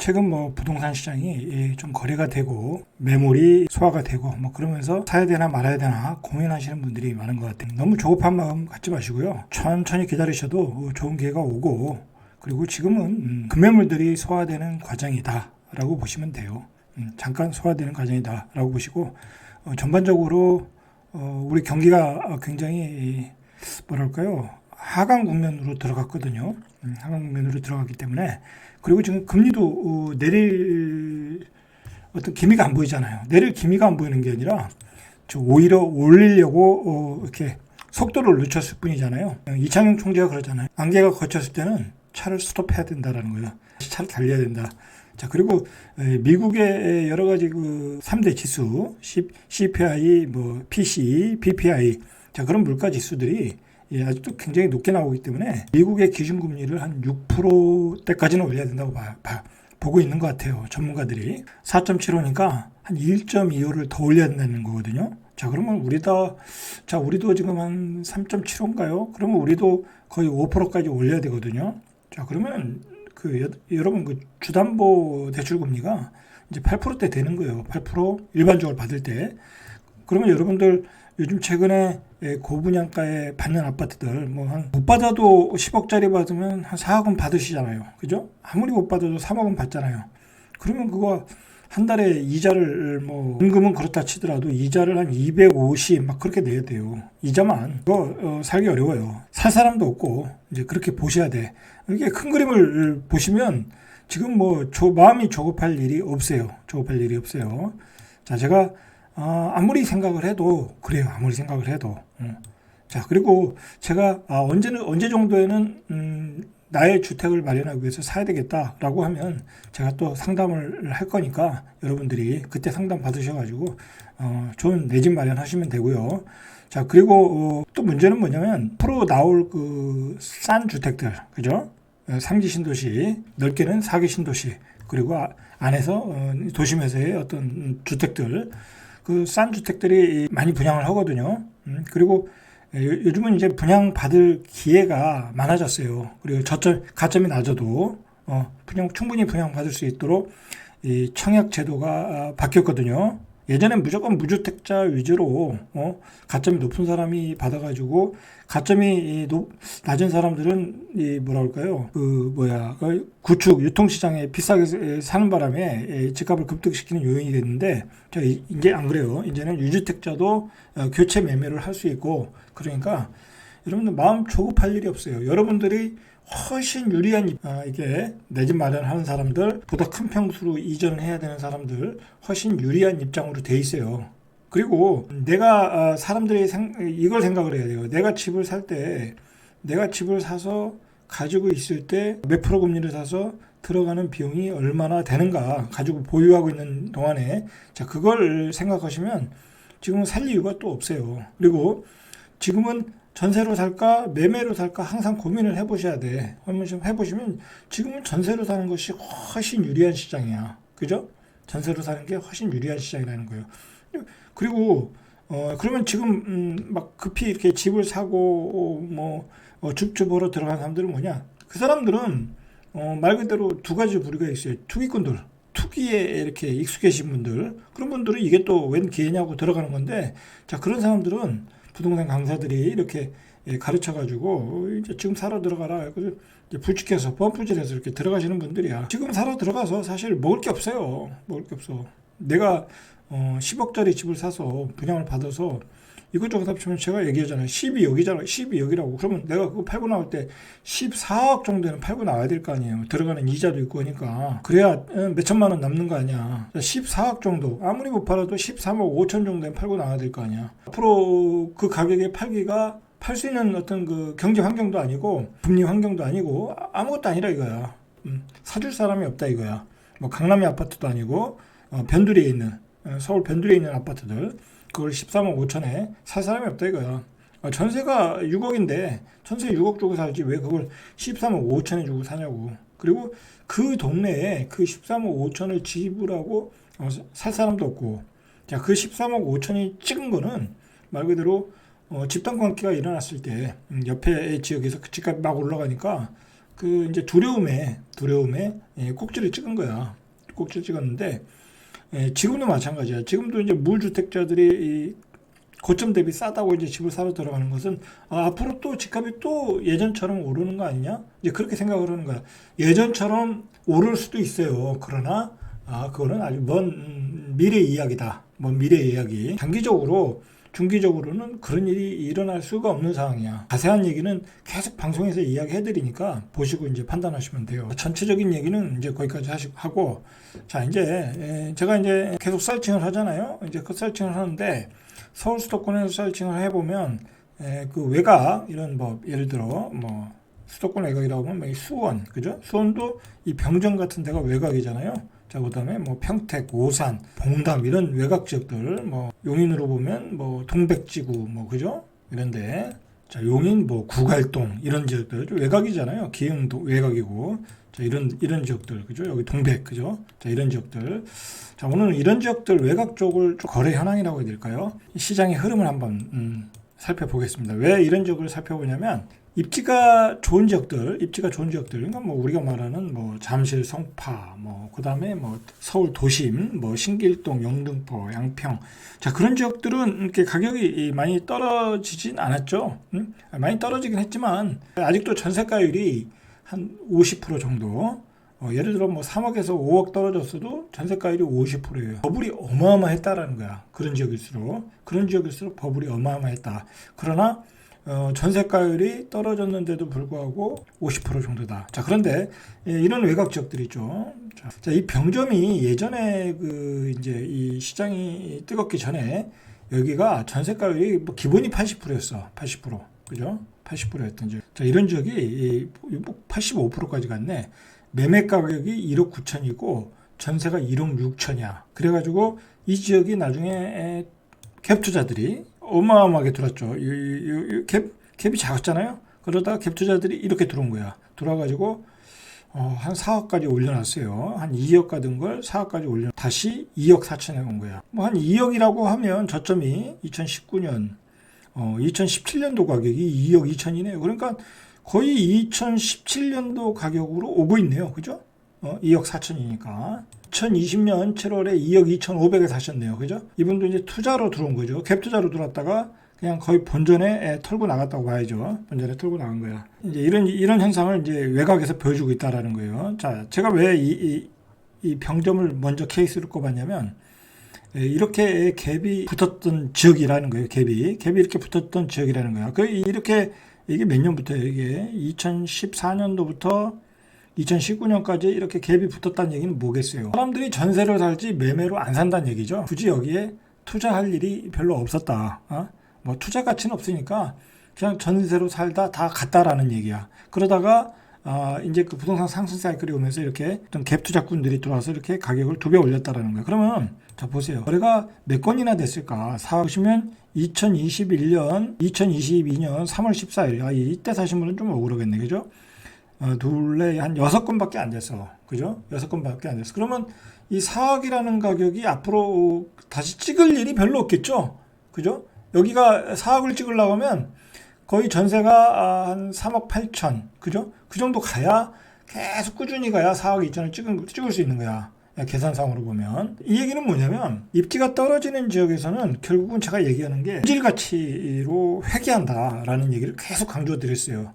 최근 뭐 부동산 시장이 좀 거래가 되고 매물이 소화가 되고 뭐 그러면서 사야 되나 말아야 되나 고민하시는 분들이 많은 것 같아요. 너무 조급한 마음 갖지 마시고요. 천천히 기다리셔도 좋은 기회가 오고, 그리고 지금은 급매물들이 소화되는 과정이다 라고 보시면 돼요. 잠깐 소화되는 과정이다 라고 보시고, 전반적으로 우리 경기가 굉장히 뭐랄까요, 하강 국면으로 들어갔거든요. 하강 국면으로 들어갔기 때문에, 그리고 지금 금리도 내릴 어떤 기미가 안 보이잖아요. 내릴 기미가 안 보이는 게 아니라 오히려 올리려고 이렇게 속도를 늦췄을 뿐이잖아요. 이창용 총재가 그러잖아요. 안개가 걷혔을 때는 차를 스톱해야 된다라는 거예요. 차를 달려야 된다. 자, 그리고 미국의 여러 가지 그 3대 지수, CPI, 뭐 PCE, PPI, 자, 그런 물가 지수들이 아직도 굉장히 높게 나오기 때문에 미국의 기준금리를 한 6%대까지는 올려야 된다고 보고 있는 것 같아요. 전문가들이. 4.75니까 한 1.25를 더 올려야 된다는 거거든요. 자, 그러면 우리도 지금 한 3.75인가요? 그러면 우리도 거의 5%까지 올려야 되거든요. 자, 그러면 여러분 주담보 대출 금리가 이제 8%대 되는 거예요. 8% 일반적으로 받을 때. 그러면 여러분들 요즘 최근에 고분양가에 받는 아파트들 못 받아도 10억짜리 받으면 한 4억은 받으시잖아요. 그죠? 아무리 못 받아도 3억은 받잖아요. 그러면 그거 한 달에 이자를 임금은 그렇다 치더라도 이자를 한 250 막 그렇게 내야 돼요. 이자만. 그거 살기 어려워요. 살 사람도 없고 이제 그렇게 보셔야 돼. 이렇게 큰 그림을 보시면 지금 마음이 조급할 일이 없어요. 조급할 일이 없어요. 자, 제가 아무리 생각을 해도 그래요. 아무리 생각을 해도. 자, 그리고 제가 언제 정도에는 나의 주택을 마련하기 위해서 사야 되겠다라고 하면 제가 또 상담을 할 거니까 여러분들이 그때 상담 받으셔가지고 좋은 내 집 마련하시면 되고요. 자, 그리고 또 문제는 뭐냐면 앞으로 나올 그 싼 주택들, 그죠? 상기 신도시, 넓게는 4기 신도시, 그리고 안에서 도심에서의 어떤 주택들, 그 싼 주택들이 많이 분양을 하거든요. 그리고 요즘은 이제 분양 받을 기회가 많아졌어요. 그리고 가점이 낮아도 충분히 분양 받을 수 있도록 이 청약 제도가 바뀌었거든요. 예전엔 무조건 무주택자 위주로 가점이 높은 사람이 받아가지고 가점이 낮은 사람들은 구축 유통시장에 비싸게 사는 바람에 집값을 급등시키는 요인이 됐는데, 이제 안 그래요. 이제는 유주택자도 교체 매매를 할 수 있고, 그러니까 여러분들 마음 조급할 일이 없어요. 여러분들이 훨씬 유리한 이게 내 집 마련하는 사람들, 보다 큰 평수로 이전을 해야 되는 사람들, 훨씬 유리한 입장으로 돼 있어요. 그리고 사람들이 이걸 생각을 해야 돼요. 내가 집을 사서 가지고 있을 때 몇 프로 금리를 사서 들어가는 비용이 얼마나 되는가, 가지고 보유하고 있는 동안에. 자, 그걸 생각하시면 지금은 살 이유가 또 없어요. 그리고 지금은 전세로 살까 매매로 살까 항상 고민을 해보셔야 돼. 해보시면 지금은 전세로 사는 것이 훨씬 유리한 시장이야. 그죠? 전세로 사는 게 훨씬 유리한 시장이라는 거예요. 그리고 그러면 지금 막 급히 이렇게 집을 사고 줍줍으로 들어간 사람들은 뭐냐? 그 사람들은 말 그대로 두 가지 부류가 있어요. 투기꾼들. 투기에 이렇게 익숙해진 분들, 그런 분들은 이게 또 웬 기회냐고 들어가는 건데, 자, 그런 사람들은 부동산 강사들이 이렇게 가르쳐가지고 이제 지금 사러 들어가라. 그래서 이제 불치켜서 펌프질해서 이렇게 들어가시는 분들이야. 지금 사러 들어가서 사실 먹을 게 없어요. 먹을 게 없어. 내가 10억짜리 집을 사서 분양을 받아서 이것저것 합치면 제가 얘기하잖아요. 12억이잖아요. 12억이라고. 그러면 내가 그거 팔고 나올 때 14억 정도는 팔고 나와야 될 거 아니에요. 들어가는 이자도 있고 하니까. 그래야 몇 천만 원 남는 거 아니야. 14억 정도. 아무리 못 팔아도 13억 5천 정도는 팔고 나와야 될 거 아니야. 앞으로 그 가격에 팔 수 있는 어떤 그 경제 환경도 아니고 금리 환경도 아니고 아무것도 아니라 이거야. 사줄 사람이 없다 이거야. 강남의 아파트도 아니고 변두리에 있는 서울 변두리에 있는 아파트들, 그걸 13억 5천에 살 사람이 없다 이거야. 전세가 6억인데 전세 6억 주고 살지 왜 그걸 13억 5천에 주고 사냐고. 그리고 그 동네에 그 13억 5천을 지불하고 살 사람도 없고. 자, 그 13억 5천이 찍은 거는 말 그대로 집단 관계가 일어났을 때 옆에 지역에서 그 집값이 막 올라가니까 그 이제 두려움에 꼭지를 찍은 거야. 꼭지를 찍었는데 지금도 마찬가지야. 지금도 이제 무주택자들이 이 고점 대비 싸다고 이제 집을 사러 들어가는 것은 앞으로 또 집값이 또 예전처럼 오르는 거 아니냐? 이제 그렇게 생각을 하는 거야. 예전처럼 오를 수도 있어요. 그러나 그거는 아주 먼 미래 이야기다. 먼 미래 이야기. 단기적으로 중기적으로는 그런 일이 일어날 수가 없는 상황이야. 자세한 얘기는 계속 방송에서 이야기해드리니까 보시고 이제 판단하시면 돼요. 전체적인 얘기는 이제 거기까지 하고, 자, 이제 제가 이제 계속 사이팅을 하잖아요. 이제 그 사이팅을 하는데 서울 수도권에서 사이팅을 해보면 그 외곽 이런 뭐 예를 들어 뭐 수도권 외곽이라고 하면 수원, 그죠? 수원도 이 병정 같은 데가 외곽이잖아요. 자, 그 다음에 뭐 평택, 오산, 봉담 이런 외곽 지역들, 뭐 용인으로 보면 뭐 동백지구, 뭐 그죠? 이런데, 자, 용인 뭐 구갈동 이런 지역들 외곽이잖아요. 기흥도 외곽이고, 자, 이런 지역들, 그죠? 여기 동백, 그죠? 자, 이런 지역들. 자, 오늘은 이런 지역들 외곽 쪽을 좀 거래 현황이라고 해야 될까요? 시장의 흐름을 한번 살펴보겠습니다. 왜 이런 지역을 살펴보냐면 입지가 좋은 지역들, 그러니까 뭐 우리가 말하는 뭐 잠실, 성파, 뭐 그다음에 뭐 서울 도심, 뭐 신길동, 영등포, 양평, 자 그런 지역들은 이렇게 가격이 많이 떨어지진 않았죠. 많이 떨어지긴 했지만 아직도 전세가율이 한 50% 정도. 예를 들어 뭐 3억에서 5억 떨어졌어도 전세가율이 50%예요. 버블이 어마어마했다라는 거야. 그런 지역일수록 버블이 어마어마했다. 그러나 전세가율이 떨어졌는데도 불구하고 50% 정도다. 자, 그런데 이런 외곽 지역들이 있죠. 자, 이 병점이 예전에 그 이제 이 시장이 뜨겁기 전에 여기가 전세가율이 뭐 기본이 80%였어. 80%. 그죠? 80%였던 지역. 자, 이런 지역이 85%까지 갔네. 매매 가격이 1억 9천이고 전세가 1억 6천이야. 그래가지고 이 지역이 나중에 갭 투자들이 어마어마하게 들었죠. 갭이 작았잖아요. 그러다가 갭 투자들이 이렇게 들어온 거야. 들어와가지고 한 4억까지 올려놨어요. 한 2억 가던 걸 4억까지 올려 다시 2억 4천에 온 거야. 뭐 한 2억이라고 하면 저점이 2019년 2017년도 가격이 2억 2천이네요. 그러니까 거의 2017년도 가격으로 오고 있네요. 그죠? 2억 4천이니까. 2020년 7월에 2억 2,500에 사셨네요. 그죠? 이분도 이제 투자로 들어온 거죠. 갭 투자로 들어왔다가 그냥 거의 본전에 털고 나갔다고 봐야죠. 본전에 털고 나간 거야. 이제 이런 현상을 이제 외곽에서 보여주고 있다라는 거예요. 자, 제가 왜 이 병점을 먼저 케이스로 꼽았냐면, 이렇게 갭이 붙었던 지역이라는 거예요. 갭이 이렇게 붙었던 지역이라는 거야. 이게 몇 년부터예요? 이게 2014년도부터 2019년까지 이렇게 갭이 붙었다는 얘기는 뭐겠어요? 사람들이 전세를 살지 매매로 안 산다는 얘기죠. 굳이 여기에 투자할 일이 별로 없었다. 뭐 투자 가치는 없으니까 그냥 전세로 살다 다 갔다라는 얘기야. 그러다가 이제 그 부동산 상승 사이클이 오면서 이렇게 어떤 갭 투자꾼들이 들어와서 이렇게 가격을 2배 올렸다라는 거야. 그러면 자 보세요. 거래가 몇 건이나 됐을까? 보시면 2021년, 2022년 3월 14일. 이때 사신 분은 좀 억울하겠네. 그죠? 둘레 한 6건밖에 안 됐어. 그죠? 6건밖에 안 됐어. 그러면 이 4억이라는 가격이 앞으로 다시 찍을 일이 별로 없겠죠? 그죠? 여기가 4억을 찍으려고 하면 거의 전세가 한 3억 8천. 그죠? 그 정도 가야 계속 꾸준히 가야 4억 2천을 찍을 수 있는 거야. 계산상으로 보면. 이 얘기는 뭐냐면 입지가 떨어지는 지역에서는 결국은 제가 얘기하는 게 현질 가치로 회귀한다라는 얘기를 계속 강조드렸어요.